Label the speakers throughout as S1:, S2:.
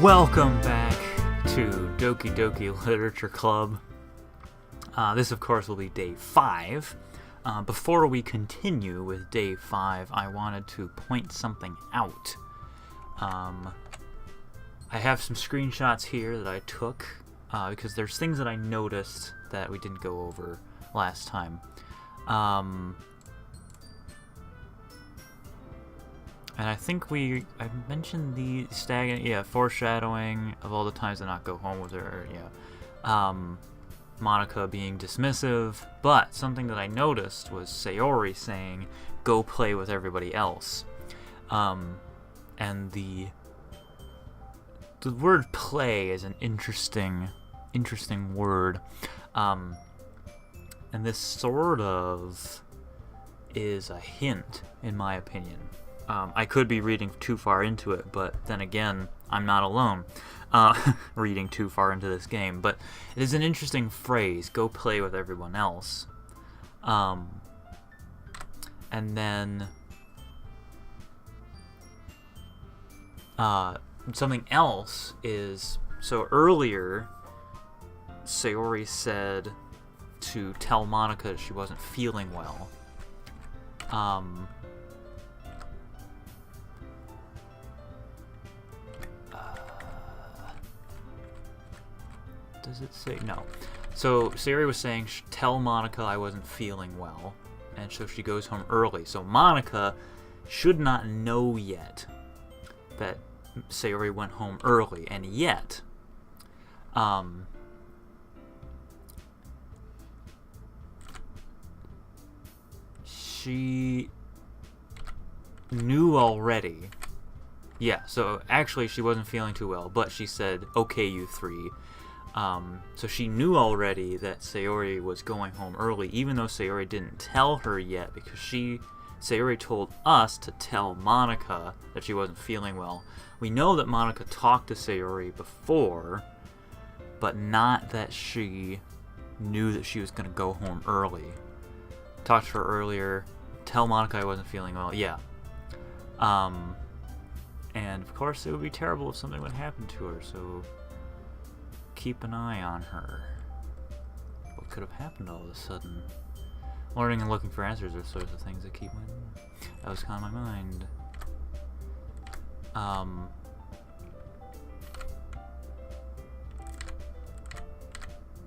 S1: Welcome back to Doki Doki Literature Club. This, of course, will be day 5. Before we continue with day 5, I wanted to point something out. I have some screenshots here that I took, because there's things that I noticed that we didn't go over last time. And I think I mentioned the foreshadowing of all the times to not go home with her, Monika being dismissive, but something that I noticed was Sayori saying, go play with everybody else. And the word play is an interesting word. And this sort of is a hint, in my opinion. I could be reading too far into it, but then again, I'm not alone reading too far into this game. But it is an interesting phrase, go play with everyone else. And then something else is, so earlier, Sayori said to tell Monika that she wasn't feeling well. Does it say? No. So Sayori was saying, tell Monika I wasn't feeling well, and so she goes home early. So Monika should not know yet that Sayori went home early, and yet, she knew already. Yeah, so actually she wasn't feeling too well, but she said, okay, you three. So she knew already that Sayori was going home early, even though Sayori didn't tell her yet, because Sayori told us to tell Monika that she wasn't feeling well. We know that Monika talked to Sayori before, but not that she knew that she was going to go home early. Talked to her earlier, tell Monika I wasn't feeling well, yeah. And of course it would be terrible if something would happen to her, so keep an eye on her. What could have happened all of a sudden? Learning and looking for answers are sorts of things that keep that was kind of my mind.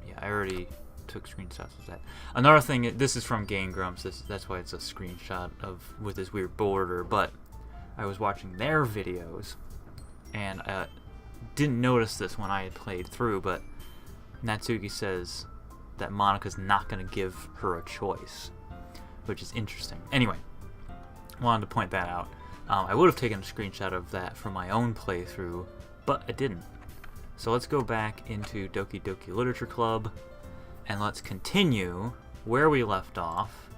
S1: Yeah, I already took screenshots of that. Another thing, this is from Game Grumps, that's why it's a screenshot with this weird border, but I was watching their videos, and didn't notice this when I had played through, but Natsuki says that Monika's not going to give her a choice, which is interesting. Anyway, wanted to point that out. I would have taken a screenshot of that from my own playthrough, but I didn't. So let's go back into Doki Doki Literature Club, and let's continue where we left off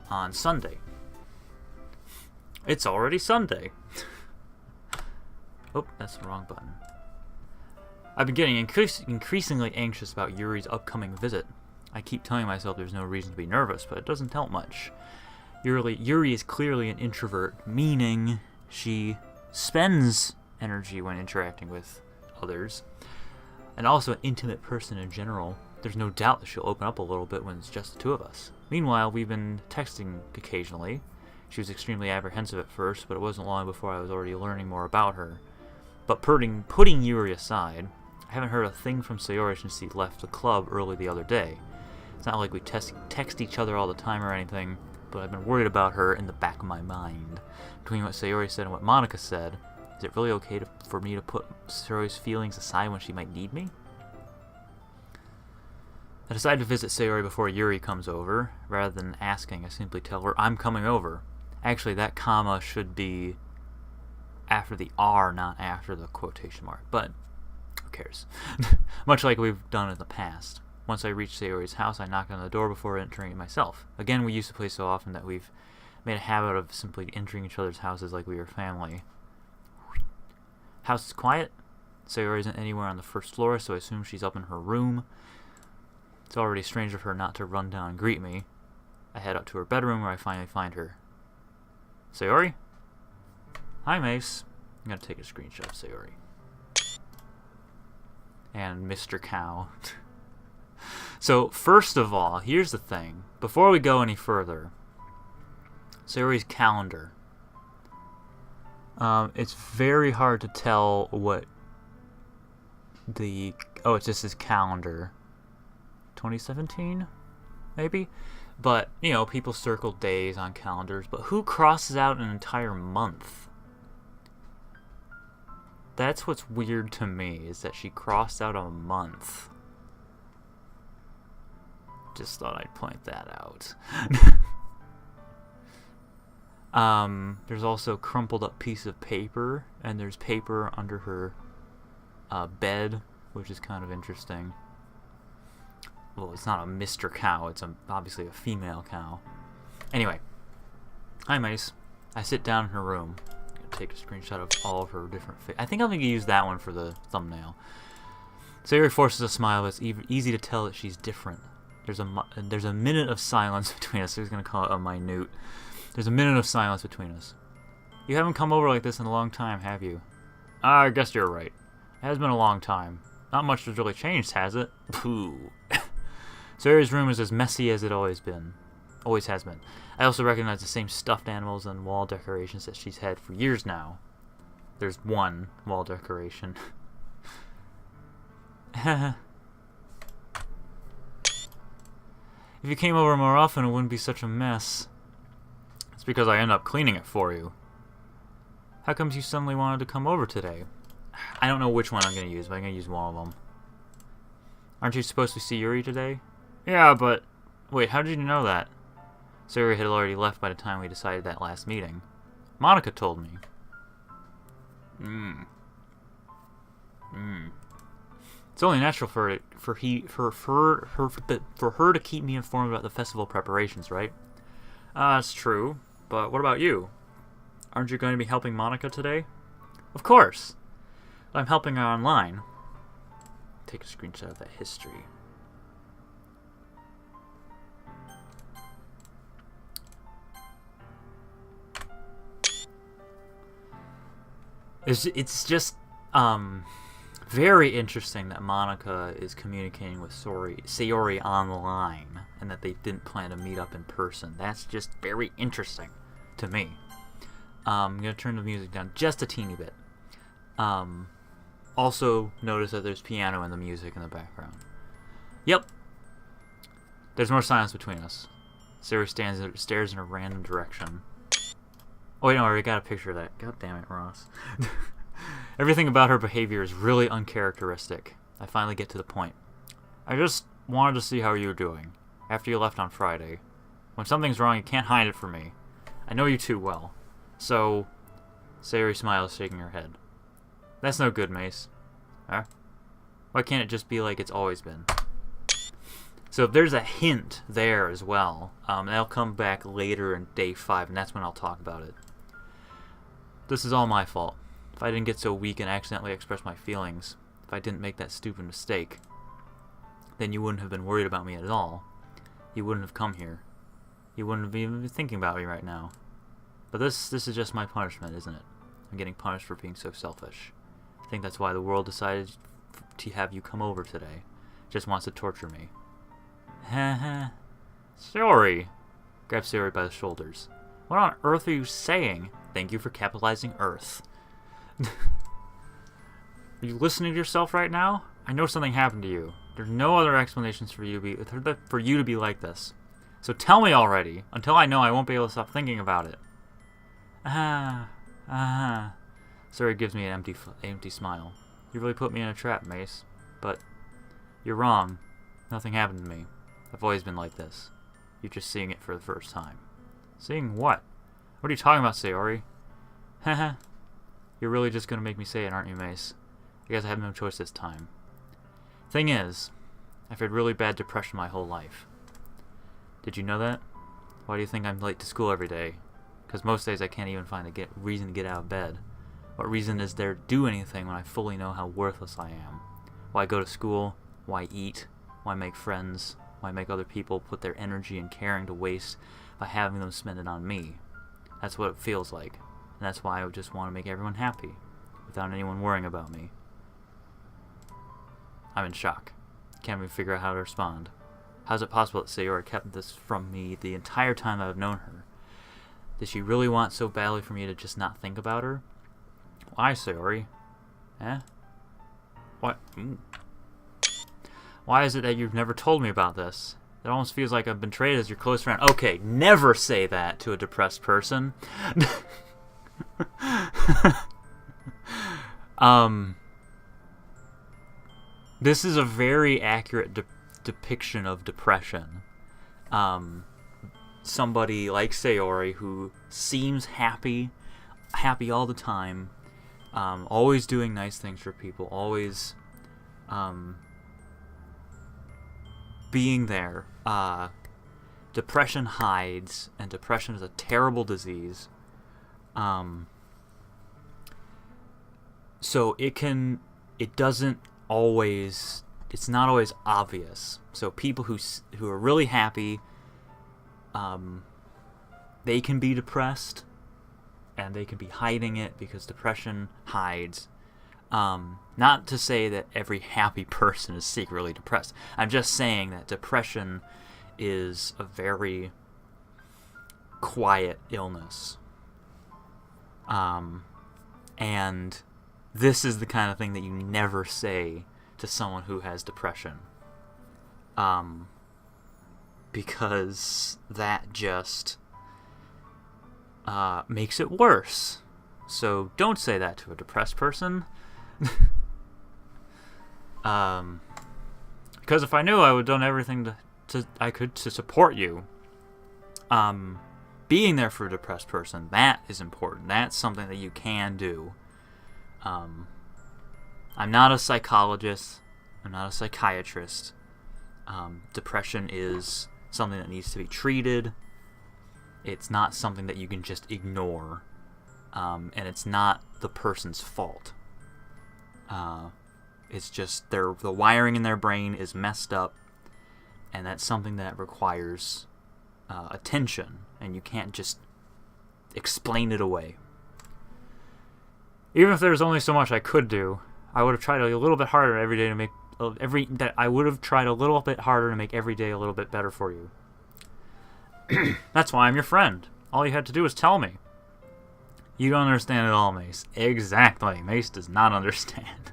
S1: on Sunday. It's already Sunday. Oh, that's the wrong button. I've been getting increasingly anxious about Yuri's upcoming visit. I keep telling myself there's no reason to be nervous, but it doesn't help much. Yuri is clearly an introvert, meaning she spends energy when interacting with others, and also an intimate person in general. There's no doubt that she'll open up a little bit when it's just the two of us. Meanwhile, we've been texting occasionally. She was extremely apprehensive at first, but it wasn't long before I was already learning more about her. But putting Yuri aside, I haven't heard a thing from Sayori since he left the club early the other day. It's not like we text each other all the time or anything, but I've been worried about her in the back of my mind. Between what Sayori said and what Monika said, is it really okay for me to put Sayori's feelings aside when she might need me? I decided to visit Sayori before Yuri comes over. Rather than asking, I simply tell her, I'm coming over. Actually, that comma should be after the R, not after the quotation mark, but who cares? Much like we've done in the past. Once I reach Sayori's house, I knock on the door before entering it myself. Again, we used to play so often that we've made a habit of simply entering each other's houses like we were family. House is quiet. Sayori isn't anywhere on the first floor, so I assume she's up in her room. It's already strange of her not to run down and greet me. I head up to her bedroom where I finally find her. Sayori? Hi, Mace. I'm gonna take a screenshot of Sayori. And Mr. Cow. So, first of all, here's the thing. Before we go any further, Sayori's calendar. It's very hard to tell what the... Oh, it's just his calendar. 2017? Maybe? But, you know, people circle days on calendars, but who crosses out an entire month? That's what's weird to me, is that she crossed out a month. Just thought I'd point that out. There's also a crumpled up piece of paper, and there's paper under her bed, which is kind of interesting. Well, it's not a Mr. Cow, it's obviously a female cow. Anyway, hi Mace. I sit down in her room. I'm gonna take a screenshot of all of her different I think I'm gonna use that one for the thumbnail. Sayori forces a smile, but it's easy to tell that she's different. There's a minute of silence between us. I was gonna call it a minute. There's a minute of silence between us. You haven't come over like this in a long time, have you? I guess you're right. It has been a long time. Not much has really changed, has it? Pooh. Sayori's room is as messy as it always has been. I also recognize the same stuffed animals and wall decorations that she's had for years now. There's one wall decoration. If you came over more often, it wouldn't be such a mess. It's because I end up cleaning it for you. How comes you suddenly wanted to come over today? I don't know which one I'm going to use, but I'm going to use one of them. Aren't you supposed to see Yuri today? Yeah, but... Wait, how did you know that? Sayori had already left by the time we decided that last meeting. Monika told me. It's only natural for her to keep me informed about the festival preparations, right? That's true. But what about you? Aren't you going to be helping Monika today? Of course. I'm helping her online. Take a screenshot of that history. It's just very interesting that Monika is communicating with Sayori online, and that they didn't plan to meet up in person. That's just very interesting to me. I'm gonna turn the music down just a teeny bit. Also notice that there's piano in the music in the background. Yep. There's more silence between us. Sayori stares in a random direction. Oh wait, no, I already got a picture of that. God damn it, Ross. Everything about her behavior is really uncharacteristic. I finally get to the point. I just wanted to see how you were doing, after you left on Friday. When something's wrong, you can't hide it from me. I know you too well. So... Sayori smiles, shaking her head. That's no good, Mace. Huh? Why can't it just be like it's always been? So there's a hint there as well. That'll come back later in day 5, and that's when I'll talk about it. This is all my fault. If I didn't get so weak and accidentally express my feelings, if I didn't make that stupid mistake, then you wouldn't have been worried about me at all. You wouldn't have come here. You wouldn't have even been thinking about me right now. But this is just my punishment, isn't it? I'm getting punished for being so selfish. I think that's why the world decided to have you come over today. It just wants to torture me. Haha. Sayori! Grab Sayori by the shoulders. What on earth are you saying? Thank you for capitalizing Earth. Are you listening to yourself right now? I know something happened to you. There's no other explanations for you to be like this. So tell me already, until I know I won't be able to stop thinking about it. Sayori gives me an empty smile. You really put me in a trap, Mace. But you're wrong. Nothing happened to me. I've always been like this. You're just seeing it for the first time. Seeing what? What are you talking about, Sayori? Haha. You're really just gonna make me say it, aren't you, Mace? I guess I have no choice this time. Thing is, I've had really bad depression my whole life. Did you know that? Why do you think I'm late to school every day? Because most days I can't even find a reason to get out of bed. What reason is there to do anything when I fully know how worthless I am? Why go to school? Why eat? Why make friends? Why make other people put their energy and caring to waste by having them spend it on me? That's what it feels like. And that's why I just want to make everyone happy. without anyone worrying about me. I'm in shock. Can't even figure out how to respond. How's it possible that Sayori kept this from me the entire time I've known her? Did she really want so badly for me to just not think about her? Why, Sayori? Eh? What? Why is it that you've never told me about this? It almost feels like I've been treated as your close friend. Okay, never say that to a depressed person. This is a very accurate depiction of depression. Somebody like Sayori who seems happy all the time, always doing nice things for people, always being there. Depression hides, and depression is a terrible disease. So it's not always obvious. So people who are really happy, they can be depressed, and they can be hiding it because depression hides. Not to say that every happy person is secretly depressed. I'm just saying that depression is a very quiet illness. And this is the kind of thing that you never say to someone who has depression. Because that just makes it worse. So don't say that to a depressed person. Because if I knew, I would have done everything I could to support you. Being there for a depressed person, that is important. That's something that you can do. I'm not a psychologist. I'm not a psychiatrist. Depression is something that needs to be treated. It's not something that you can just ignore. And it's not the person's fault. It's just the wiring in their brain is messed up, and that's something that requires attention, and you can't just explain it away. Even if there was only so much I could do, I would have tried a little bit harder every day to make every day a little bit better for you. That's why I'm your friend. All you had to do was tell me. You don't understand at all, Mace. Exactly. Mace does not understand.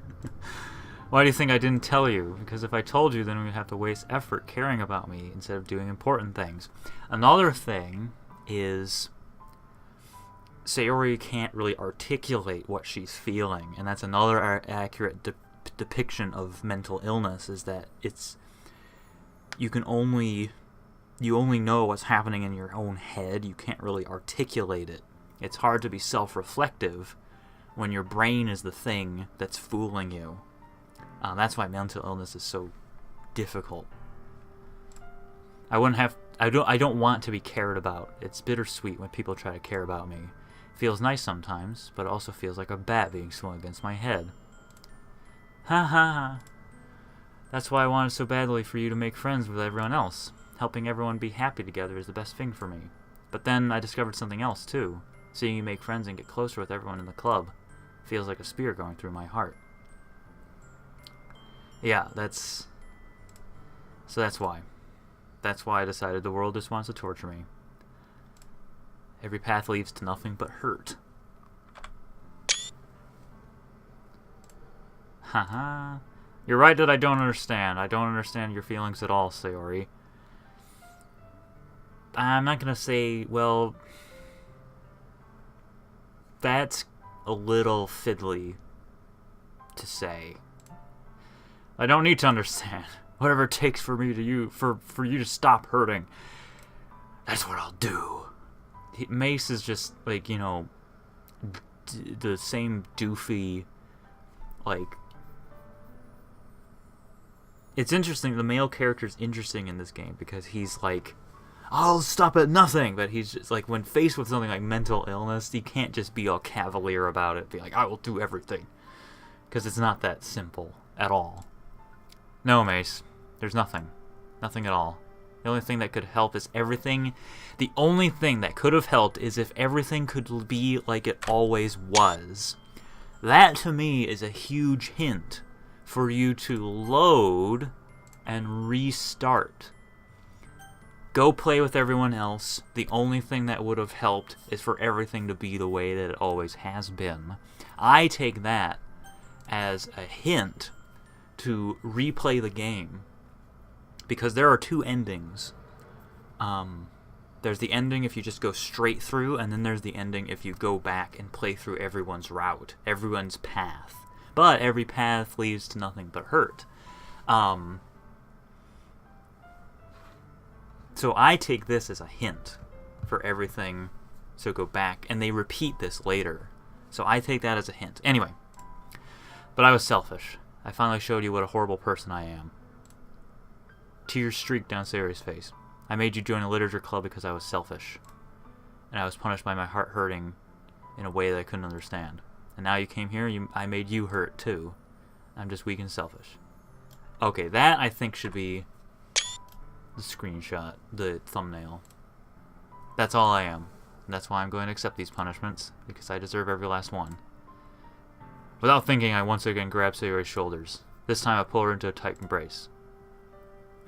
S1: Why do you think I didn't tell you? Because if I told you, then we'd have to waste effort caring about me instead of doing important things. Another thing is Sayori can't really articulate what she's feeling, and that's another accurate depiction of mental illness, is that you only know what's happening in your own head. You can't really articulate it. It's hard to be self-reflective when your brain is the thing that's fooling you. That's why mental illness is so difficult. I don't want to be cared about. It's bittersweet when people try to care about me. It feels nice sometimes, but it also feels like a bat being swung against my head. Ha ha ha. That's why I wanted so badly for you to make friends with everyone else. Helping everyone be happy together is the best thing for me. But then I discovered something else too. Seeing you make friends and get closer with everyone in the club feels like a spear going through my heart. Yeah, that's why. That's why I decided the world just wants to torture me. Every path leads to nothing but hurt. Haha. You're right that I don't understand. I don't understand your feelings at all, Sayori. I'm not gonna say, well, that's a little fiddly to say. I don't need to understand. Whatever it takes for me to for you to stop hurting, that's what I'll do. Mace is just like, the same doofy, like. It's interesting. The male character's interesting in this game because he's like, I'll stop at nothing. But he's just like, when faced with something like mental illness, he can't just be all cavalier about it. Be like, I will do everything. Because it's not that simple at all. No, Mace. There's nothing. Nothing at all. The only thing that could help is everything. The only thing that could have helped is if everything could be like it always was. That, to me, is a huge hint for you to load and restart. Go play with everyone else. The only thing that would have helped is for everything to be the way that it always has been. I take that as a hint to replay the game, because there are two endings. There's the ending if you just go straight through, and then there's the ending if you go back and play through everyone's route, everyone's path. But every path leads to nothing but hurt. So I take this as a hint for everything. So go back, and they repeat this later. So I take that as a hint. Anyway, but I was selfish. I finally showed you what a horrible person I am. Tears streaked down Sayori's face. I made you join a literature club because I was selfish. And I was punished by my heart hurting in a way that I couldn't understand. And now you came here, I made you hurt too. I'm just weak and selfish. Okay, that I think should be the screenshot, the thumbnail. That's all I am. And that's why I'm going to accept these punishments, because I deserve every last one. Without thinking, I once again grab Sayori's shoulders. This time I pull her into a tight embrace.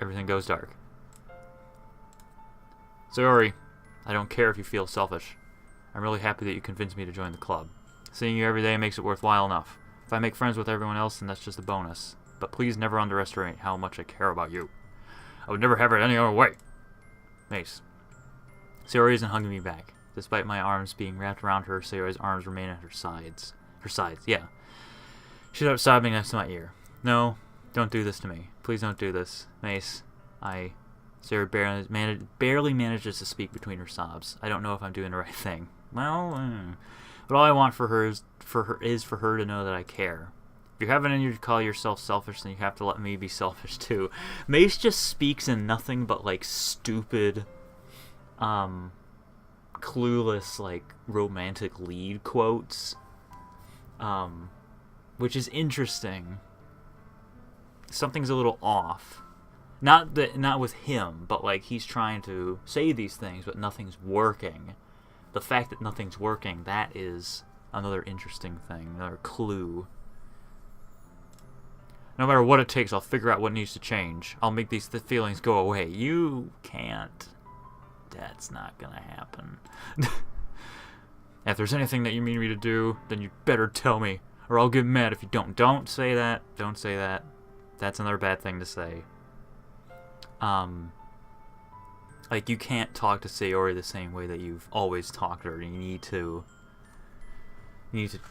S1: Everything goes dark. Sayori, I don't care if you feel selfish. I'm really happy that you convinced me to join the club. Seeing you every day makes it worthwhile enough. If I make friends with everyone else, then that's just a bonus. But please never underestimate how much I care about you. I would never have it any other way. Mace. Sayori isn't hugging me back. Despite my arms being wrapped around her, Sayori's arms remain at her sides. Her sides, yeah. She starts sobbing next to my ear. No, don't do this to me. Please don't do this. Mace, Sayori barely manages to speak between her sobs. I don't know if I'm doing the right thing. Well, but all I want for her is for her to know that I care. If you have it in you to call yourself selfish, then you have to let me be selfish too. Mace just speaks in nothing but like stupid, clueless like romantic lead quotes, which is interesting. Something's a little off. Not with him, but like he's trying to say these things, but nothing's working. The fact that nothing's working, that is another interesting thing, another clue. No matter what it takes, I'll figure out what needs to change. I'll make these feelings go away. You can't. That's not gonna happen. If there's anything that you mean me to do, then you better tell me, or I'll get mad if you don't. Don't say that. Don't say that. That's another bad thing to say. Like, you can't talk to Sayori the same way that you've always talked to her. You need to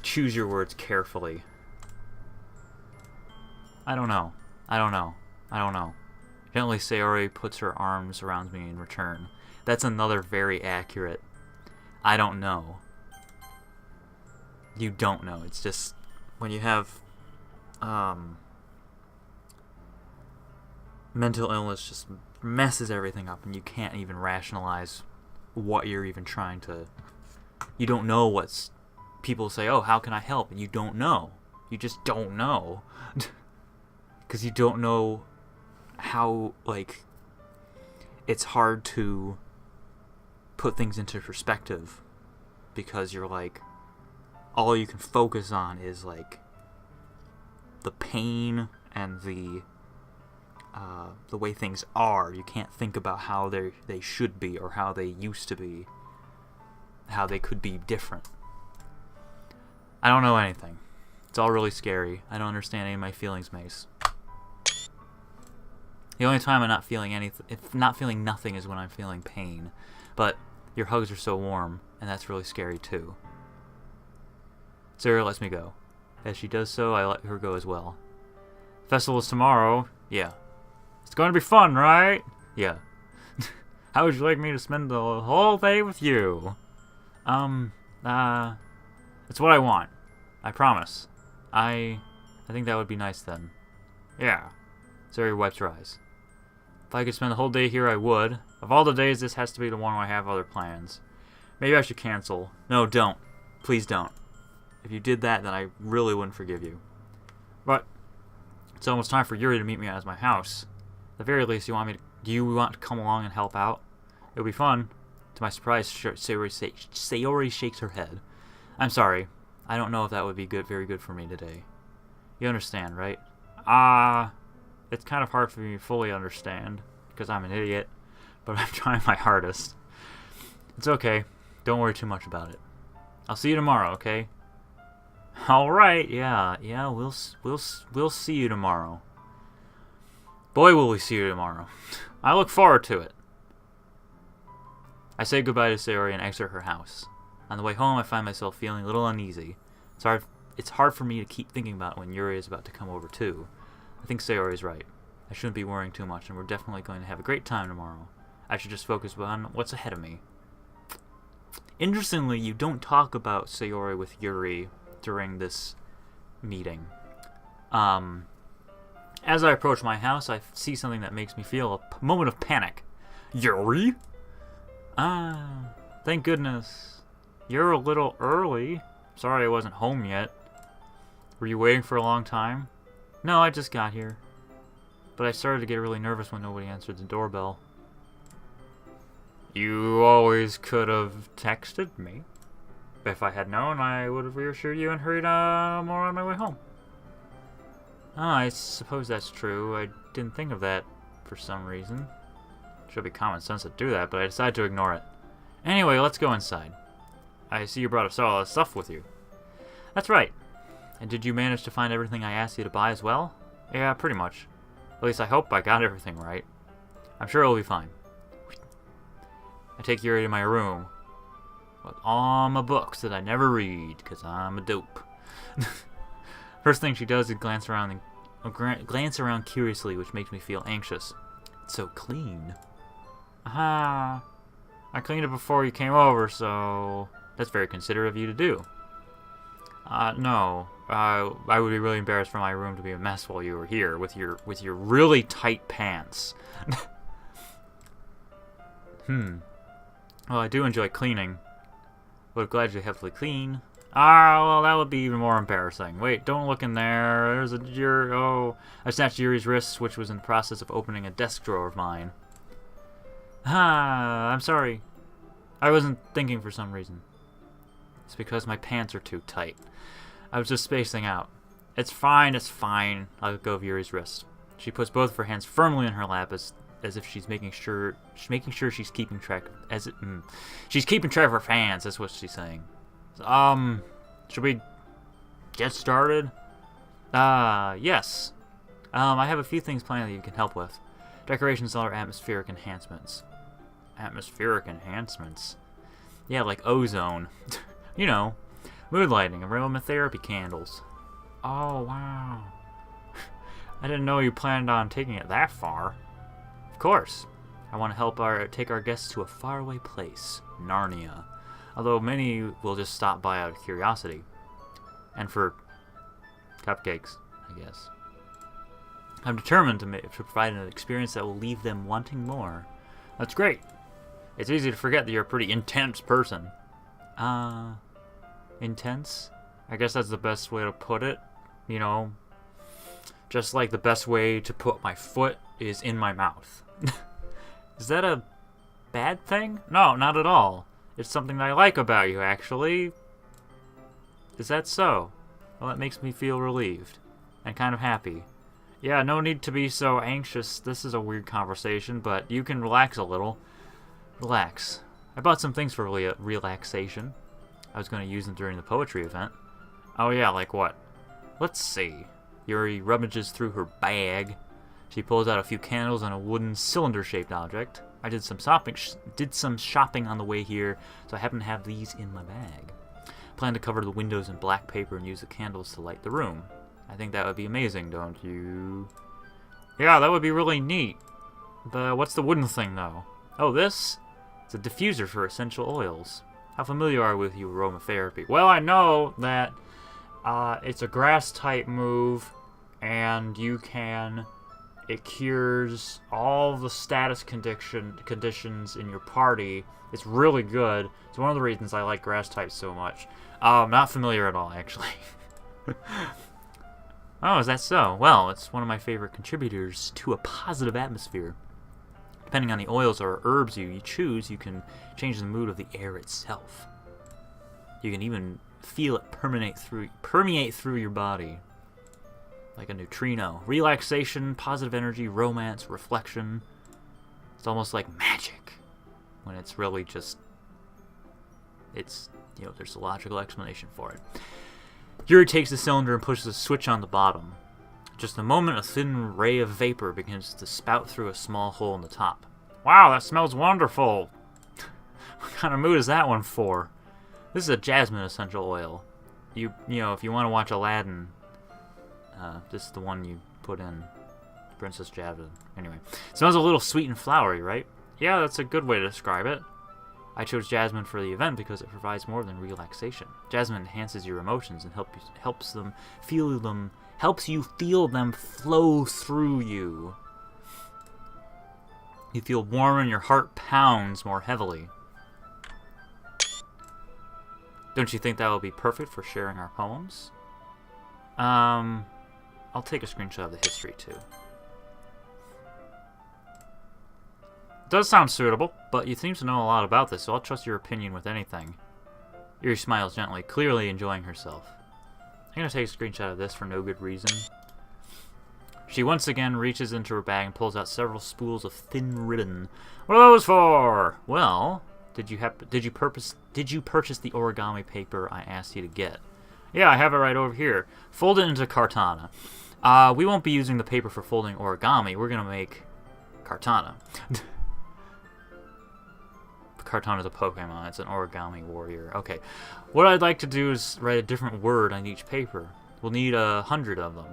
S1: choose your words carefully. I don't know. Gently, Sayori puts her arms around me in return. That's another very accurate I don't know. You don't know. It's just when you have mental illness, just messes everything up, and you can't even rationalize what you're even trying to. You don't know what's. People say, "Oh, how can I help?" And you don't know. You just don't know. Because you don't know how, like, it's hard to put things into perspective, because you're like, all you can focus on is like the pain and the way things are. You can't think about how they should be, or how they used to be, how they could be different. I don't know anything. It's all really scary. I don't understand any of my feelings, Mace. The only time I'm not feeling anything, if not feeling nothing, is when I'm feeling pain. But your hugs are so warm, and that's really scary too. Sayori lets me go. As she does so, I let her go as well. Festival's tomorrow. Yeah. It's going to be fun, right? Yeah. How would you like me to spend the whole day with you? It's what I want. I promise. I think that would be nice then. Yeah. Sayori wipes her eyes. If I could spend the whole day here, I would. Of all the days, this has to be the one where I have other plans. Maybe I should cancel. No, don't. Please don't. If you did that, then I really wouldn't forgive you. But it's almost time for Yuri to meet me at my house. At the very least, do you want to come along and help out? It would be fun. To my surprise, Sayori shakes her head. I'm sorry. I don't know if that would be very good for me today. You understand, right? It's kind of hard for me to fully understand, because I'm an idiot, but I'm trying my hardest. It's okay. Don't worry too much about it. I'll see you tomorrow, okay? Alright, yeah, we'll see you tomorrow. Boy, will we see you tomorrow. I look forward to it. I say goodbye to Sayori and exit her house. On the way home, I find myself feeling a little uneasy. It's hard for me to keep thinking about when Yuri is about to come over too. I think Sayori's right. I shouldn't be worrying too much, and we're definitely going to have a great time tomorrow. I should just focus on what's ahead of me. Interestingly, you don't talk about Sayori with Yuri during this meeting. As I approach my house, I see something that makes me feel a moment of panic. Yuri? Thank goodness. You're a little early. Sorry I wasn't home yet. Were you waiting for a long time? No, I just got here. But I started to get really nervous when nobody answered the doorbell. You always could have texted me. If I had known, I would have reassured you and hurried more on my way home. I suppose that's true. I didn't think of that for some reason. Should be common sense to do that, but I decided to ignore it. Anyway, let's go inside. I see you brought all that stuff with you. That's right. And did you manage to find everything I asked you to buy as well? Yeah, pretty much. At least I hope I got everything right. I'm sure it'll be fine. I take Yuri to my room with all my books that I never read, because I'm a dope. First thing she does is glance around curiously, which makes me feel anxious. It's so clean. Aha! I cleaned it before you came over, so that's very considerate of you to do. No. I would be really embarrassed for my room to be a mess while you were here with your really tight pants. Well, I do enjoy cleaning. Would have gladly heavily clean. Well, that would be even more embarrassing. Wait, don't look in there. There's a Yuri. Oh, I snatched Yuri's wrist, which was in the process of opening a desk drawer of mine. I'm sorry. I wasn't thinking for some reason. It's because my pants are too tight. I was just spacing out. It's fine, it's fine. I let go of Yuri's wrist. She puts both of her hands firmly in her lap as if she's making sure she's keeping track she's keeping track of her fans. That's what she's saying. Should we get started? Yes. I have a few things planned that you can help with. Decorations and other atmospheric enhancements. Atmospheric enhancements? Yeah, like ozone. You know, mood lighting and aromatherapy candles. Oh, wow. I didn't know you planned on taking it that far. Of course. I want to help take our guests to a faraway place, Narnia. Although many will just stop by out of curiosity. And for cupcakes, I guess. I'm determined to provide an experience that will leave them wanting more. That's great. It's easy to forget that you're a pretty intense person. Intense? I guess that's the best way to put it. You know, just like the best way to put my foot is in my mouth. Is that a bad thing? No, not at all. It's something that I like about you, actually. Is that so? Well, that makes me feel relieved. And kind of happy. Yeah, no need to be so anxious. This is a weird conversation, but you can relax a little. Relax. I bought some things for relaxation. I was going to use them during the poetry event. Oh yeah, like what? Let's see. Yuri rummages through her bag. She pulls out a few candles and a wooden cylinder-shaped object. I did some shopping on the way here, so I happen to have these in my bag. Plan to cover the windows in black paper and use the candles to light the room. I think that would be amazing, don't you? Yeah, that would be really neat. But what's the wooden thing, though? Oh, this? It's a diffuser for essential oils. How familiar are you with aromatherapy? Well, I know that it's a grass-type move, and it cures all the status conditions in your party. It's really good. It's one of the reasons I like grass types so much. Not familiar at all, actually. Oh, is that so? Well, it's one of my favorite contributors to a positive atmosphere. Depending on the oils or herbs you choose, you can change the mood of the air itself. You can even Feel it permeate through your body. Like a neutrino. Relaxation, positive energy, romance, reflection. It's almost like magic. When it's really just... It's, you know, there's a logical explanation for it. Yuri takes the cylinder and pushes a switch on the bottom. Just a moment, a thin ray of vapor begins to spout through a small hole in the top. Wow, that smells wonderful! What kind of mood is that one for? This is a jasmine essential oil. You know, if you want to watch Aladdin, this is the one you put in. Princess Jasmine. Anyway. It smells a little sweet and flowery, right? Yeah, that's a good way to describe it. I chose jasmine for the event because it provides more than relaxation. Jasmine enhances your emotions and helps you feel them flow through you. You feel warm and your heart pounds more heavily. Don't you think that will be perfect for sharing our poems? I'll take a screenshot of the history too. It does sound suitable, but you seem to know a lot about this, so I'll trust your opinion with anything. Yuri smiles gently, clearly enjoying herself. I'm gonna take a screenshot of this for no good reason. She once again reaches into her bag and pulls out several spools of thin ribbon. What are those for? Well, did you purchase the origami paper I asked you to get? Yeah, I have it right over here. Fold it into kartana. We won't be using the paper for folding origami. We're gonna make kartana. Kartana's a Pokemon. It's an origami warrior. Okay. What I'd like to do is write a different word on each paper. We'll need 100 of them.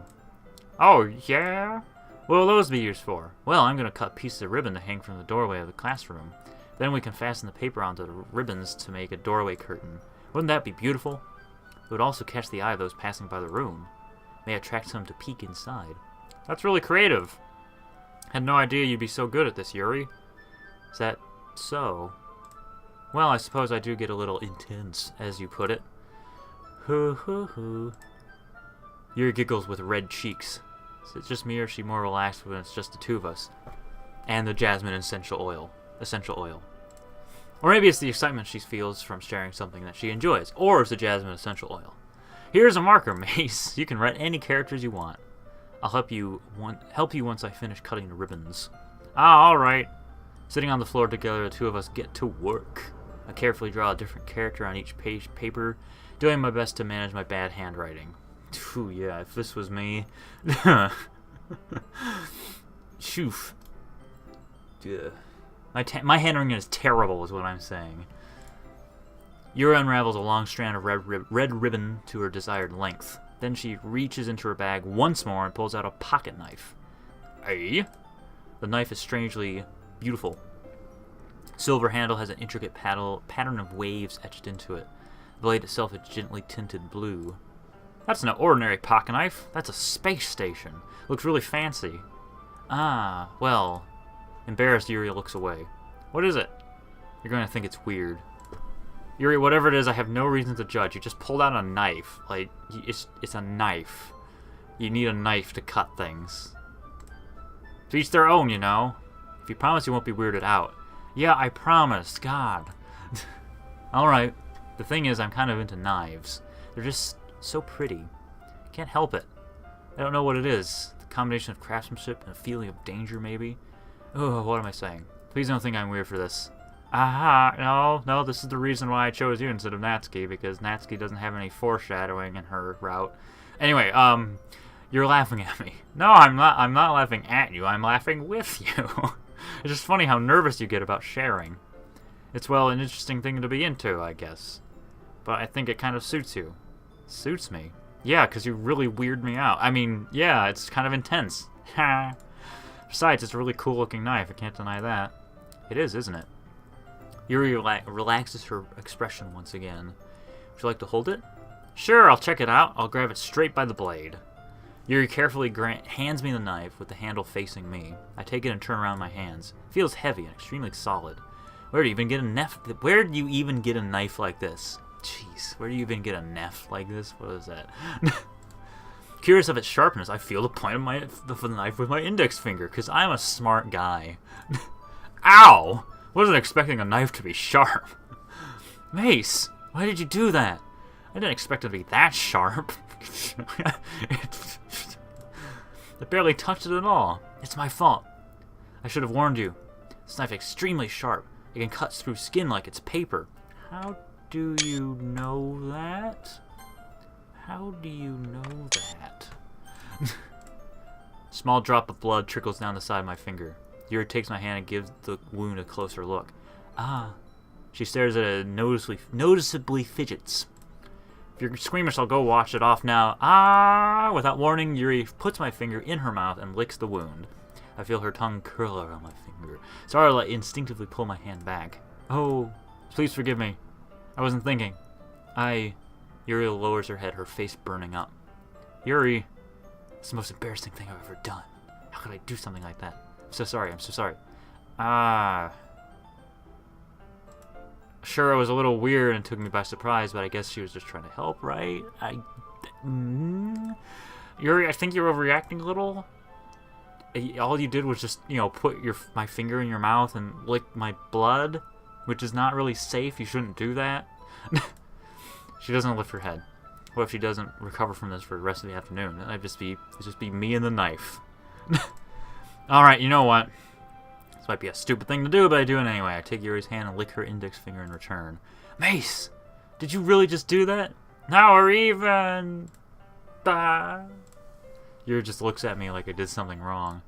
S1: Oh, yeah? What will those be used for? Well, I'm going to cut pieces of ribbon to hang from the doorway of the classroom. Then we can fasten the paper onto the ribbons to make a doorway curtain. Wouldn't that be beautiful? It would also catch the eye of those passing by the room. May attract some to peek inside. That's really creative. Had no idea you'd be so good at this, Yuri. Is that so? Well, I suppose I do get a little intense, as you put it. Hoo hoo hoo. Yuri giggles with red cheeks. Is it just me, or is she more relaxed when it's just the two of us? And the jasmine essential oil. Or maybe it's the excitement she feels from sharing something that she enjoys. Or it's the jasmine essential oil. Here's a marker, Mace. You can write any characters you want. I'll help you once I finish cutting the ribbons. Ah, alright. Sitting on the floor together, the two of us get to work. I carefully draw a different character on each paper, doing my best to manage my bad handwriting. Phew, yeah, if this was me. Shoof. Yeah. My handwriting is terrible, is what I'm saying. Yuri unravels a long strand of red ribbon to her desired length. Then she reaches into her bag once more and pulls out a pocket knife. Hey? The knife is strangely beautiful. Silver handle has an intricate pattern of waves etched into it. The blade itself is gently tinted blue. That's no ordinary pocket knife. That's a space station. Looks really fancy. Ah, well. Embarrassed, Yuri looks away. What is it? You're going to think it's weird. Yuri, whatever it is, I have no reason to judge. You just pulled out a knife. Like, it's a knife. You need a knife to cut things. To each their own, you know. If you promise you won't be weirded out. Yeah, I promised. God. Alright. The thing is, I'm kind of into knives. They're just so pretty. Can't help it. I don't know what it is. The combination of craftsmanship and a feeling of danger, maybe? Oh, what am I saying? Please don't think I'm weird for this. Aha, no, this is the reason why I chose you instead of Natsuki, because Natsuki doesn't have any foreshadowing in her route. Anyway, you're laughing at me. No, I'm not laughing at you, I'm laughing with you. It's just funny how nervous you get about sharing. It's, well, an interesting thing to be into, I guess. But I think it kind of suits you. Suits me? Yeah, because you really weird me out. I mean, yeah, it's kind of intense. Ha. Besides, it's a really cool-looking knife. I can't deny that. It is, isn't it? Yuri relaxes her expression once again. Would you like to hold it? Sure, I'll check it out. I'll grab it straight by the blade. Yuri carefully hands me the knife with the handle facing me. I take it and turn around my hands. It feels heavy and extremely solid. Where do you even get a knife like this? Jeez, where do you even get a knife like this? What is that? Curious of its sharpness, I feel the point of the knife with my index finger, because I'm a smart guy. Ow! Wasn't expecting a knife to be sharp. Mace, why did you do that? I didn't expect it to be that sharp. I barely touched it at all. It's my fault. I should have warned you. This knife is extremely sharp. It can cut through skin like it's paper. How do you know that? How do you know that? Small drop of blood trickles down the side of my finger. Yuri takes my hand and gives the wound a closer look. Ah. She stares at it and noticeably fidgets. If you're squeamish, I'll go wash it off now. Ah! Without warning, Yuri puts my finger in her mouth and licks the wound. I feel her tongue curl around my finger. Sorry, I instinctively pull my hand back. Oh, please forgive me. I wasn't thinking. Yuri lowers her head, her face burning up. Yuri, it's the most embarrassing thing I've ever done. How could I do something like that? I'm so sorry. Sure, it was a little weird and took me by surprise, but I guess she was just trying to help, right? Yuri, I think you're overreacting a little. All you did was just, put my finger in your mouth and lick my blood, which is not really safe. You shouldn't do that. She doesn't lift her head. What if she doesn't recover from this for the rest of the afternoon? It'd just be me and the knife. Alright, you know what? This might be a stupid thing to do, but I do it anyway. I take Yuri's hand and lick her index finger in return. Mace! Did you really just do that? Now we're even! Yuri just looks at me like I did something wrong.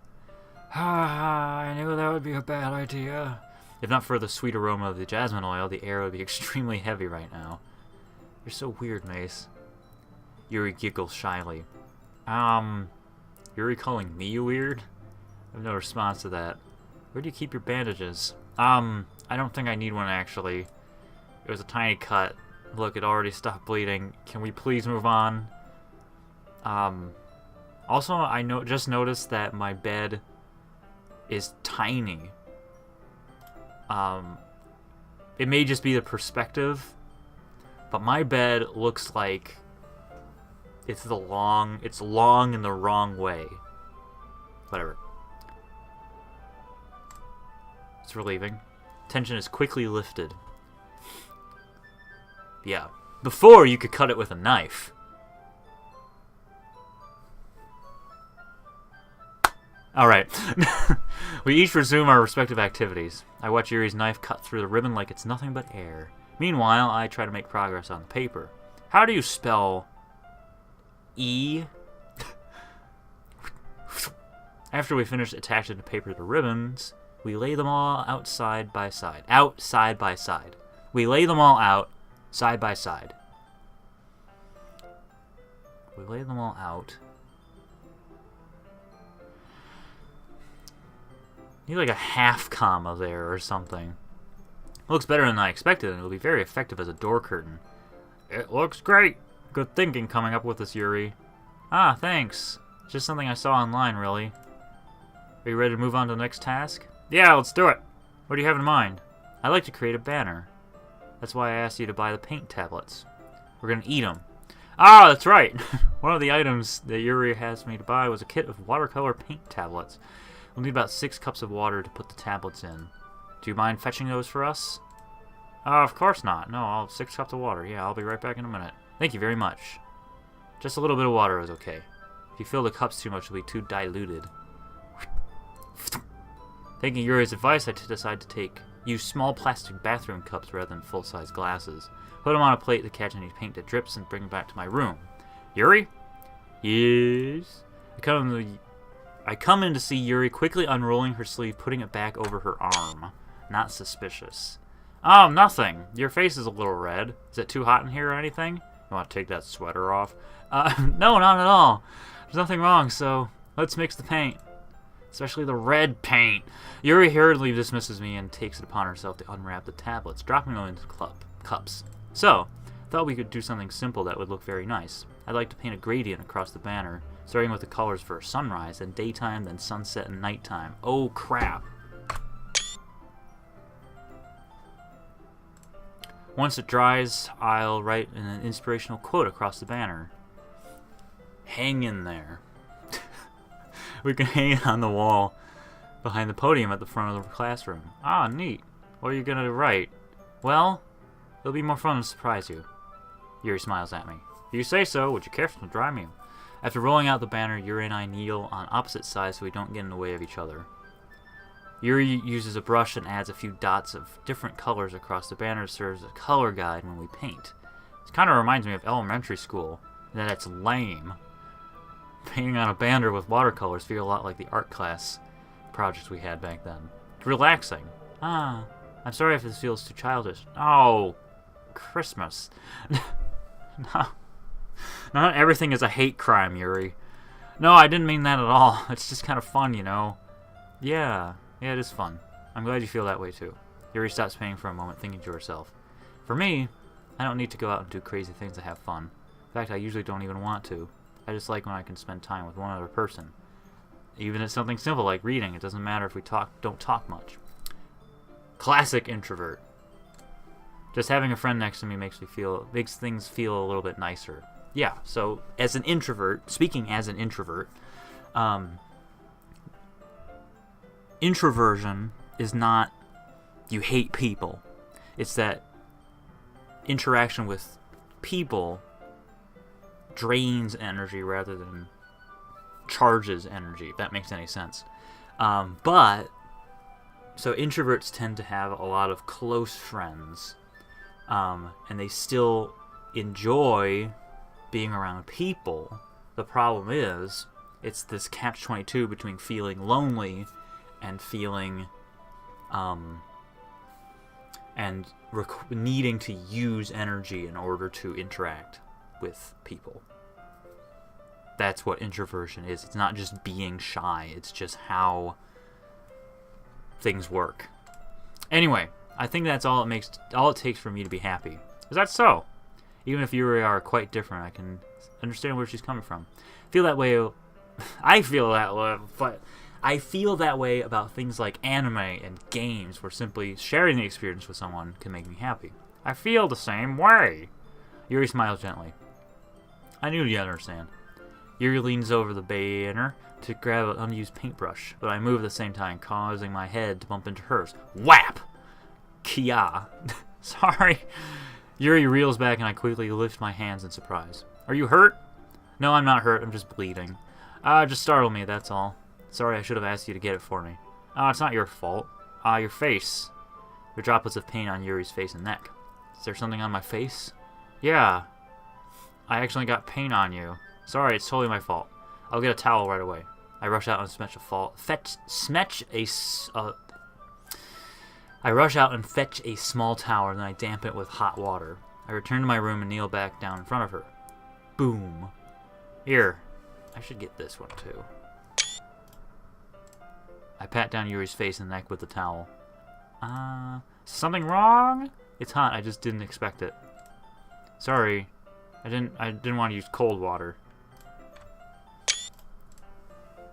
S1: I knew that would be a bad idea. If not for the sweet aroma of the jasmine oil, the air would be extremely heavy right now. You're so weird, Mace. Yuri giggles shyly. Yuri calling me weird? I have no response to that. Where do you keep your bandages? I don't think I need one, actually. It was a tiny cut. Look, it already stopped bleeding. Can we please move on? Also, I just noticed that my bed is tiny. It may just be the perspective, but my bed looks like it's long in the wrong way. Whatever. It's relieving. Tension is quickly lifted. Yeah. Before, you could cut it with a knife. Alright. We each resume our respective activities. I watch Yuri's knife cut through the ribbon like it's nothing but air. Meanwhile, I try to make progress on the paper. How do you spell E? After we finish attaching the paper to the ribbons, we lay them all out side by side. We lay them all out side by side. We lay them all out. Need like a half comma there or something. It looks better than I expected, and it'll be very effective as a door curtain. It looks great. Good thinking coming up with this, Yuri. Ah, thanks. Just something I saw online, really. Are you ready to move on to the next task? Yeah, let's do it. What do you have in mind? I'd like to create a banner. That's why I asked you to buy the paint tablets. We're gonna eat them. Ah, that's right. One of the items that Yuri asked me to buy was a kit of watercolor paint tablets. We'll need about 6 cups of water to put the tablets in. Do you mind fetching those for us? Of course not. No, 6 cups of water. Yeah, I'll be right back in a minute. Thank you very much. Just a little bit of water is okay. If you fill the cups too much, it'll be too diluted. Taking Yuri's advice, I decided to use small plastic bathroom cups rather than full-size glasses. Put them on a plate to catch any paint that drips and bring them back to my room. Yuri? Yes? I come in to see Yuri quickly unrolling her sleeve, putting it back over her arm. Not suspicious. Oh, nothing. Your face is a little red. Is it too hot in here or anything? You want to take that sweater off? No, not at all. There's nothing wrong, so let's mix the paint. Especially the red paint. Yuri hurriedly dismisses me and takes it upon herself to unwrap the tablets, dropping them into cups. So, thought we could do something simple that would look very nice. I'd like to paint a gradient across the banner, starting with the colors for sunrise, then daytime, then sunset and nighttime. Oh, crap. Once it dries, I'll write an inspirational quote across the banner. Hang in there. We can hang it on the wall behind the podium at the front of the classroom. Ah, neat. What are you going to write? Well, it'll be more fun to surprise you. Yuri smiles at me. If you say so, would you care to dry me? After rolling out the banner, Yuri and I kneel on opposite sides so we don't get in the way of each other. Yuri uses a brush and adds a few dots of different colors across the banner to serve as a color guide when we paint. This kind of reminds me of elementary school, and that it's lame. Painting on a banner with watercolors feel a lot like the art class projects we had back then. It's relaxing. I'm sorry if this feels too childish. Oh, Christmas. No. Not everything is a hate crime, Yuri. No, I didn't mean that at all. It's just kind of fun, you know. Yeah, it is fun. I'm glad you feel that way too. Yuri stops painting for a moment, thinking to herself. For me, I don't need to go out and do crazy things to have fun. In fact, I usually don't even want to. I just like when I can spend time with one other person. Even if it's something simple like reading, it doesn't matter if we don't talk much. Classic introvert. Just having a friend next to me makes things feel a little bit nicer. Yeah, so as an introvert, speaking as an introvert, introversion is not you hate people. It's that interaction with people drains energy rather than charges energy, if that makes any sense. So introverts tend to have a lot of close friends, and they still enjoy being around people. The problem is, it's this catch-22 between feeling lonely and feeling, needing to use energy in order to interact with people. That's what introversion is. It's not just being shy. It's just how things work. Anyway, I think that's all it takes for me to be happy. Is that so? Even if you are quite different, I can understand where she's coming from. I feel that way about things like anime and games, where simply sharing the experience with someone can make me happy. I feel the same way. Yuri smiles gently. I knew you'd understand. Yuri leans over the banner to grab an unused paintbrush, but I move at the same time, causing my head to bump into hers. Whap! Kia. Sorry. Yuri reels back and I quickly lift my hands in surprise. Are you hurt? No, I'm not hurt. I'm just bleeding. Just startled me, that's all. Sorry, I should have asked you to get it for me. It's not your fault. Your face. There are droplets of paint on Yuri's face and neck. Is there something on my face? Yeah. I actually got paint on you. Sorry, it's totally my fault. I'll get a towel right away. I rush out and fetch a small towel, and then I dampen it with hot water. I return to my room and kneel back down in front of her. Boom. Here. I should get this one too. I pat down Yuri's face and neck with the towel. Something wrong? It's hot. I just didn't expect it. Sorry. I didn't want to use cold water.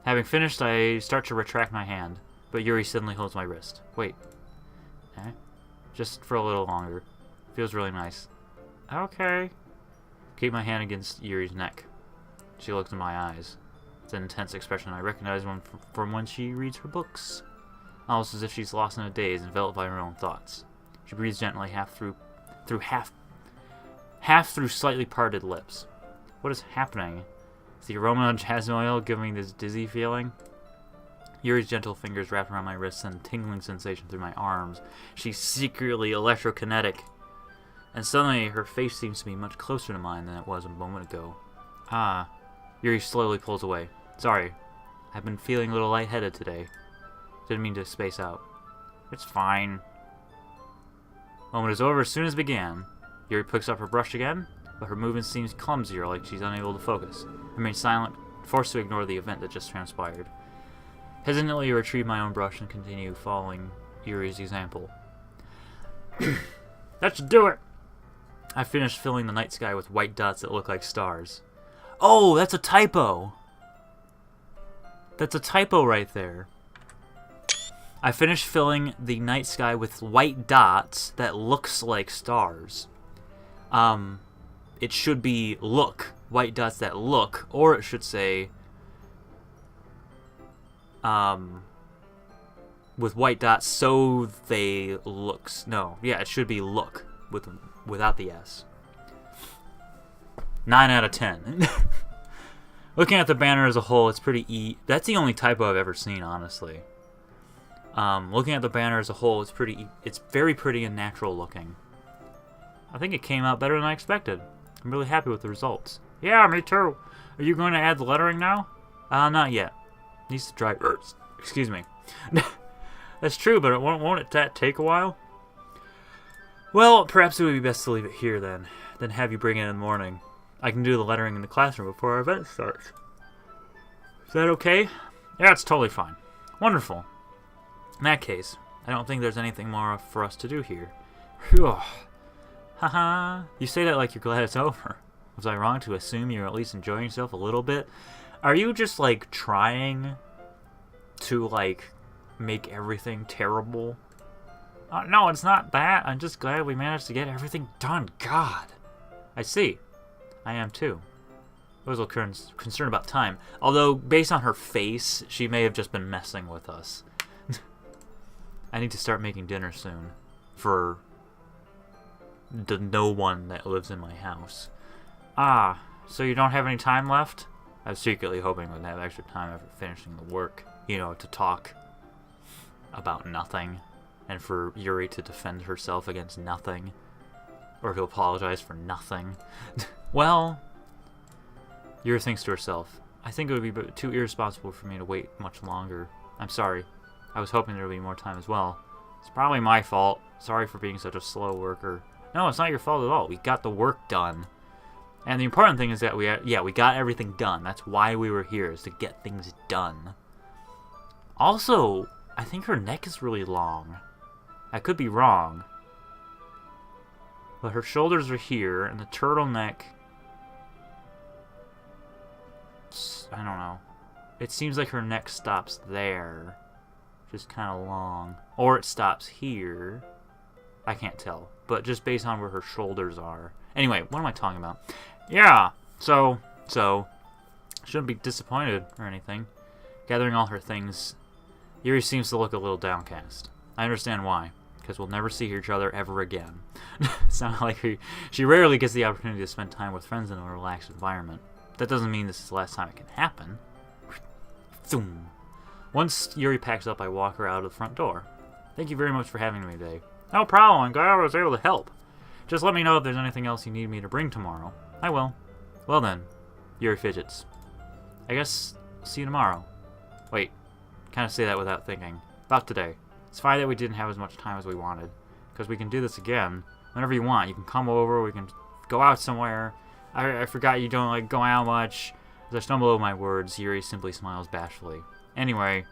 S1: Having finished, I start to retract my hand, but Yuri suddenly holds my wrist. Wait. Just for a little longer. Feels really nice. Okay. Keep my hand against Yuri's neck. She looks in my eyes. It's an intense expression I recognize from when she reads her books. Almost as if she's lost in a daze, enveloped by her own thoughts. She breathes gently, half through slightly parted lips. What is happening? Is the aroma of jasmine oil giving me this dizzy feeling? Yuri's gentle fingers wrap around my wrists and a tingling sensation through my arms. She's secretly electrokinetic. And suddenly, her face seems to be much closer to mine than it was a moment ago. Yuri slowly pulls away. Sorry, I've been feeling a little lightheaded today. Didn't mean to space out. It's fine. Moment is over as soon as it began. Yuri picks up her brush again, but her movement seems clumsier, like she's unable to focus. I remain silent, forced to ignore the event that just transpired. Hesitantly, I retrieve my own brush and continue following Yuri's example. That should do it! I finished filling the night sky with white dots that look like stars. Oh, that's a typo! That's a typo right there. I finished filling the night sky with white dots that looks like stars. It should be look. White dots that look. Or it should say... with white dots so they looks. No, yeah, it should be look without the S. 9 out of 10. Looking at the banner as a whole, it's pretty that's the only typo I've ever seen, honestly. Looking at the banner as a whole, it's very pretty and natural looking. I think it came out better than I expected. I'm really happy with the results. Yeah, me too. Are you going to add the lettering now? Not yet. Needs to dry. Excuse me. That's true, but won't it take a while? Well, perhaps it would be best to leave it here then have you bring it in the morning. I can do the lettering in the classroom before our event starts. Is that okay? Yeah, it's totally fine. Wonderful. In that case, I don't think there's anything more for us to do here. Phew. Haha. You say that like you're glad it's over. Was I wrong to assume you're at least enjoying yourself a little bit? Are you just, like, trying to, like, make everything terrible? No, it's not that. I'm just glad we managed to get everything done. God. I see. I am too. I was a little concerned about time. Although, based on her face, she may have just been messing with us. I need to start making dinner soon. For the no one that lives in my house. Ah, so you don't have any time left? I was secretly hoping we'd have extra time after finishing the work. You know, to talk about nothing. And for Yuri to defend herself against nothing. Or to apologize for nothing. Well, Yuri thinks to herself, I think it would be too irresponsible for me to wait much longer. I'm sorry. I was hoping there would be more time as well. It's probably my fault. Sorry for being such a slow worker. No, it's not your fault at all. We got the work done. And the important thing is that we got everything done. That's why we were here, is to get things done. Also, I think her neck is really long. I could be wrong. But her shoulders are here, and the turtleneck... I don't know. It seems like her neck stops there. Just kind of long. Or it stops here. I can't tell. But just based on where her shoulders are. Anyway, what am I talking about? Yeah, so, shouldn't be disappointed or anything. Gathering all her things, Yuri seems to look a little downcast. I understand why, because we'll never see each other ever again. It's not like she rarely gets the opportunity to spend time with friends in a relaxed environment. That doesn't mean this is the last time it can happen. Zoom. Once Yuri packs up, I walk her out of the front door. Thank you very much for having me today. No problem, I'm glad I was able to help. Just let me know if there's anything else you need me to bring tomorrow. I will. Well then, Yuri fidgets. I guess I'll see you tomorrow. Wait, kind of say that without thinking. About today. It's fine that we didn't have as much time as we wanted, because we can do this again whenever you want. You can come over, we can go out somewhere. I forgot you don't like going out much. As I stumble over my words, Yuri simply smiles bashfully. Anyway,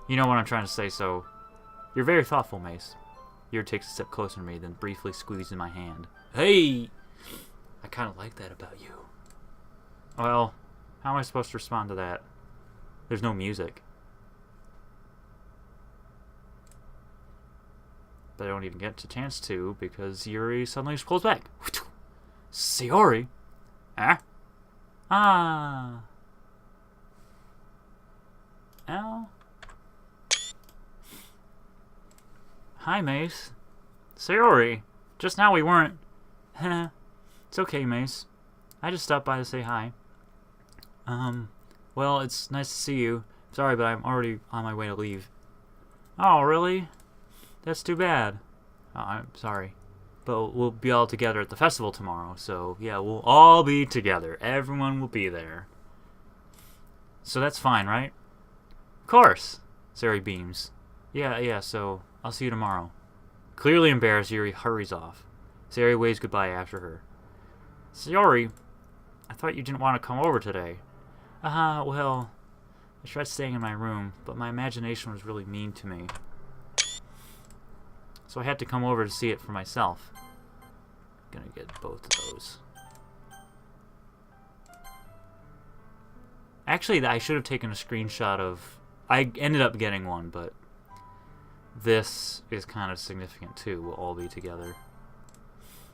S1: you know what I'm trying to say, so... You're very thoughtful, Mace. Yuri takes a step closer to me, then briefly squeezes my hand. Hey! I kind of like that about you. Well, how am I supposed to respond to that? There's no music. But I don't even get a chance to, because Yuri suddenly just pulls back. Sayori? Huh? Ah. Ow. Hi, Mace. Sayori. Just now we weren't. It's okay, Mace. I just stopped by to say hi. Well, it's nice to see you. Sorry, but I'm already on my way to leave. Oh, really? That's too bad. Oh, I'm sorry. But we'll be all together at the festival tomorrow, so yeah, we'll all be together. Everyone will be there. So that's fine, right? Of course. Sayori beams. Yeah, so I'll see you tomorrow. Clearly embarrassed, Yuri hurries off. Sayori waves goodbye after her. Sayori, I thought you didn't want to come over today. Well, I tried staying in my room, but my imagination was really mean to me. So I had to come over to see it for myself. Gonna get both of those. Actually, I should have taken a screenshot of... I ended up getting one, but... This is kind of significant too. We'll all be together.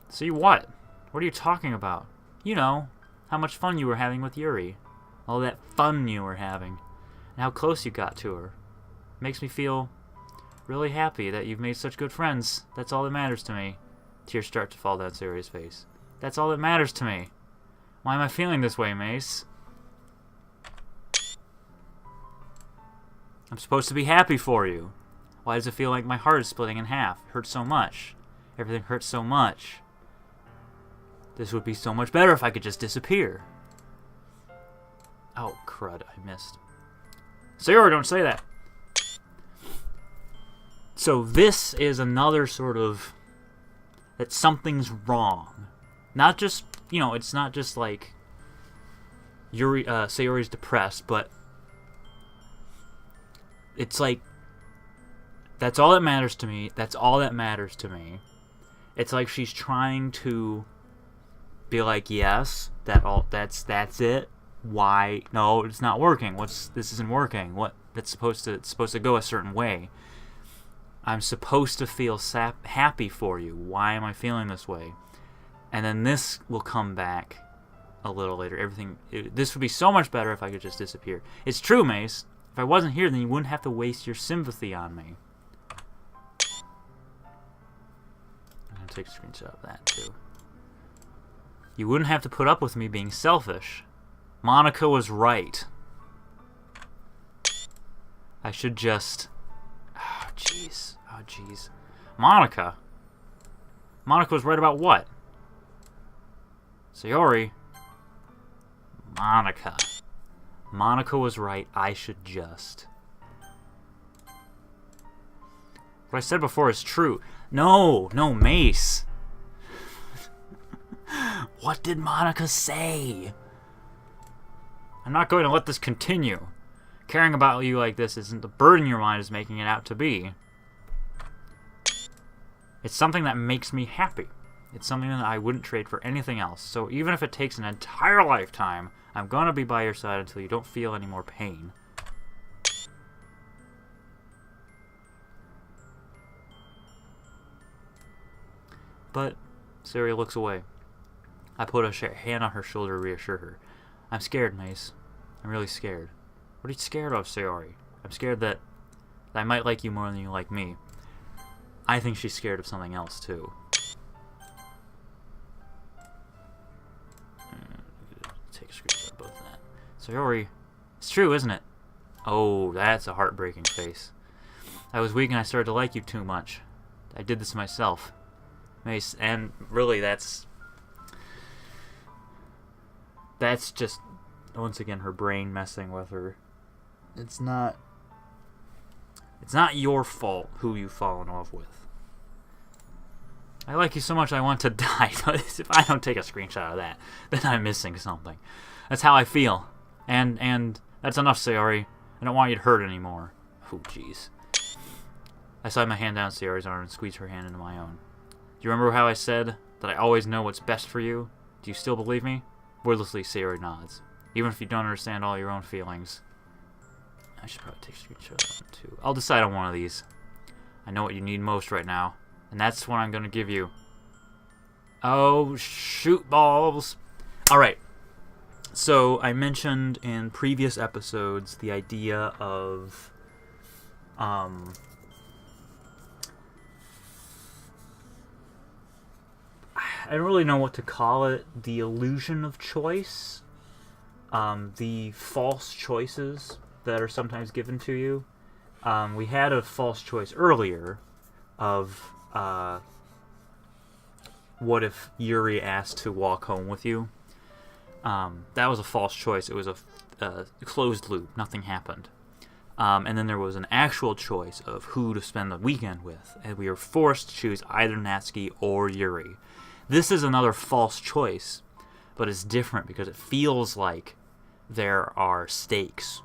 S1: See what? What are you talking about? You know, how much fun you were having with Yuri. All that fun you were having. And how close you got to her. Makes me feel really happy that you've made such good friends. That's all that matters to me. Tears start to fall down Sayori's face. That's all that matters to me. Why am I feeling this way, Mace? I'm supposed to be happy for you. Why does it feel like my heart is splitting in half? It hurts so much. Everything hurts so much. This would be so much better if I could just disappear. Oh, crud. I missed. Sayori, don't say that. So this is another sort of... that something's wrong. Not just, you know, it's not just like Sayori's depressed, but it's like that's all that matters to me. That's all that matters to me. It's like she's trying to be like, yes, that's it. Why? No, it's not working. This isn't working. It's supposed to go a certain way. I'm supposed to feel happy for you. Why am I feeling this way? And then this will come back a little later. This would be so much better if I could just disappear. It's true, Mace. If I wasn't here, then you wouldn't have to waste your sympathy on me. I'm going to take a screenshot of that, too. You wouldn't have to put up with me being selfish. Monika was right. I should just... Oh, jeez. Oh, jeez. Monika? Monika was right about what? Sayori. Monika. Monika was right. I should just... What I said before is true. No, Mace. What did Monika say? I'm not going to let this continue. Caring about you like this isn't the burden your mind is making it out to be. It's something that makes me happy. It's something that I wouldn't trade for anything else. So even if it takes an entire lifetime, I'm going to be by your side until you don't feel any more pain. But Sayori looks away. I put a hand on her shoulder to reassure her. I'm scared, Mace. I'm really scared. What are you scared of, Sayori? I'm scared that I might like you more than you like me. I think she's scared of something else, too. Take a screenshot of both of that. Sayori, it's true, isn't it? Oh, that's a heartbreaking face. I was weak and I started to like you too much. I did this myself. Mace, and really that's just, once again, her brain messing with her. It's not your fault who you fall in love with. I like you so much I want to die. If I don't take a screenshot of that, then I'm missing something. That's how I feel. And that's enough, Sayori. I don't want you to hurt anymore. Oh, jeez. I slide my hand down Sayori's arm and squeeze her hand into my own. Do you remember how I said that I always know what's best for you? Do you still believe me? Wordlessly, Sayori nods. Even if you don't understand all your own feelings. I should probably take a screenshot of them too. I'll decide on one of these. I know what you need most right now, and that's what I'm going to give you. Oh, shoot balls. Alright. So, I mentioned in previous episodes the idea of... I don't really know what to call it. The illusion of choice. The false choices that are sometimes given to you. We had a false choice earlier of what if Yuri asked to walk home with you. That was a false choice. It was a closed loop. Nothing happened. And then there was an actual choice of who to spend the weekend with. And we were forced to choose either Natsuki or Yuri. This is another false choice, but it's different because it feels like there are stakes.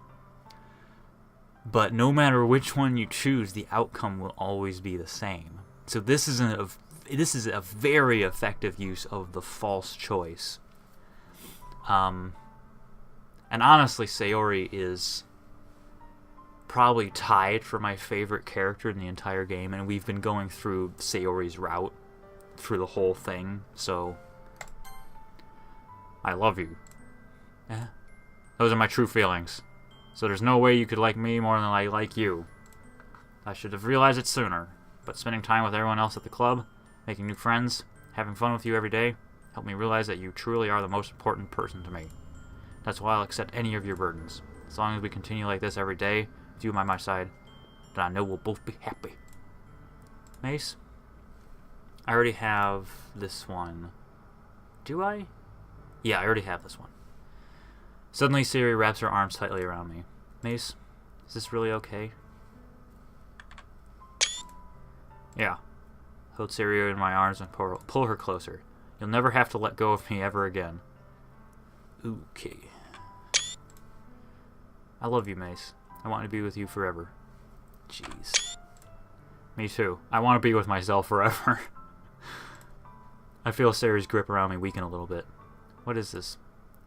S1: But no matter which one you choose, the outcome will always be the same. So this is a very effective use of the false choice. And honestly, Sayori is probably tied for my favorite character in the entire game, and we've been going through Sayori's route through the whole thing, so I love you. Yeah. Those are my true feelings. So there's no way you could like me more than I like you. I should have realized it sooner, but spending time with everyone else at the club, making new friends, having fun with you every day, Help me realize that you truly are the most important person to me. That's why I'll accept any of your burdens. As long as we continue like this every day, with you by my side, then I know we'll both be happy. Mace? I already have this one. Do I? Yeah, I already have this one. Suddenly, Sayori wraps her arms tightly around me. Mace, is this really okay? Yeah. Hold Sayori in my arms and pull her closer. You'll never have to let go of me ever again. Okay. I love you, Mace. I want to be with you forever. Jeez. Me too. I want to be with myself forever. I feel Sayori's grip around me weaken a little bit. What is this?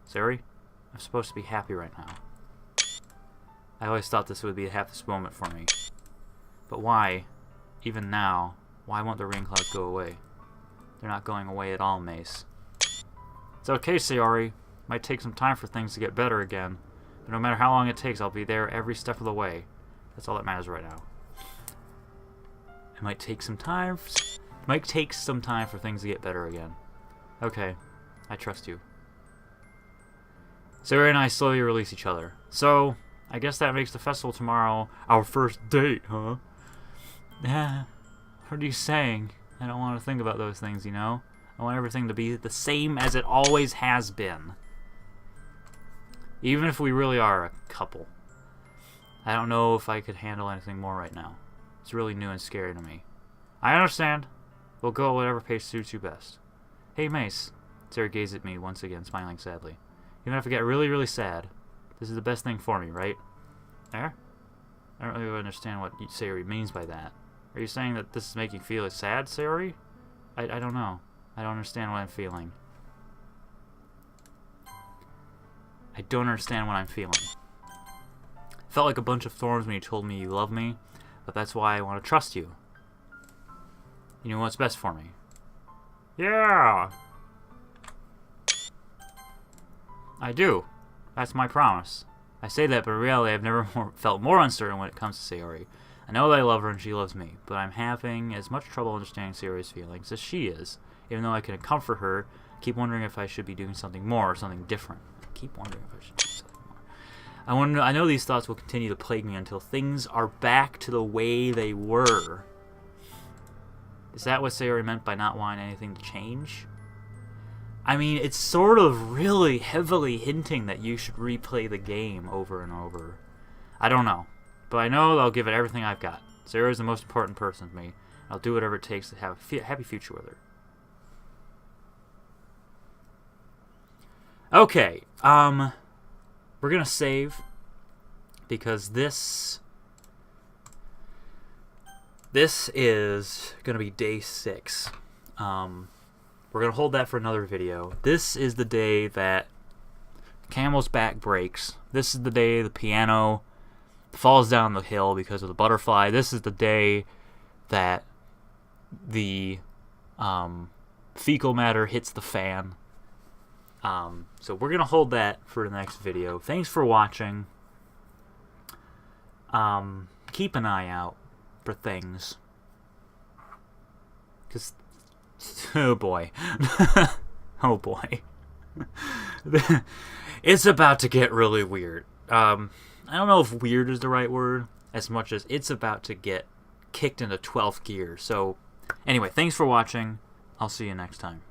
S1: Sayori? I'm supposed to be happy right now. I always thought this would be the happiest moment for me. But why, even now, why won't the rain clouds go away? They're not going away at all, Mace. It's okay, Sayori. Might take some time for things to get better again. But no matter how long it takes, I'll be there every step of the way. That's all that matters right now. It might take some time. Might take some time for things to get better again. Okay, I trust you. Sayori and I slowly release each other. So, I guess that makes the festival tomorrow our first date, huh? Yeah. What are you saying? I don't want to think about those things, you know? I want everything to be the same as it always has been. Even if we really are a couple. I don't know if I could handle anything more right now. It's really new and scary to me. I understand. We'll go at whatever pace suits you best. Hey, Mace. Sayori gazed at me once again, smiling sadly. Even if I get really, really sad, this is the best thing for me, right? There? I don't really understand what Sayori means by that. Are you saying that this is making you feel sad, Sayori? I don't know. I don't understand what I'm feeling. I don't understand what I'm feeling. Felt like a bunch of thorns when you told me you love me, but that's why I want to trust you. You know what's best for me. Yeah! I do. That's my promise. I say that, but in reality, I've never felt more uncertain when it comes to Sayori. I know that I love her and she loves me, but I'm having as much trouble understanding Sayori's feelings as she is. Even though I can comfort her, I keep wondering if I should be doing something more or something different. I keep wondering if I should do something more. I know these thoughts will continue to plague me until things are back to the way they were. Is that what Sayori meant by not wanting anything to change? I mean, it's sort of really heavily hinting that you should replay the game over and over. I don't know. But I know I'll give it everything I've got. Sayori is the most important person to me. I'll do whatever it takes to have a happy future with her. Okay, we're gonna save because this is gonna be day 6. We're gonna hold that for another video. This is the day that Camel's back breaks. This is the day the piano falls down the hill because of the butterfly. This is the day that the fecal matter hits the fan. So we're gonna hold that for the next video. Thanks for watching. Keep an eye out for things. 'Cause oh boy. Oh boy. It's about to get really weird. I don't know if weird is the right word, as much as it's about to get kicked into 12th gear. So, anyway, thanks for watching. I'll see you next time.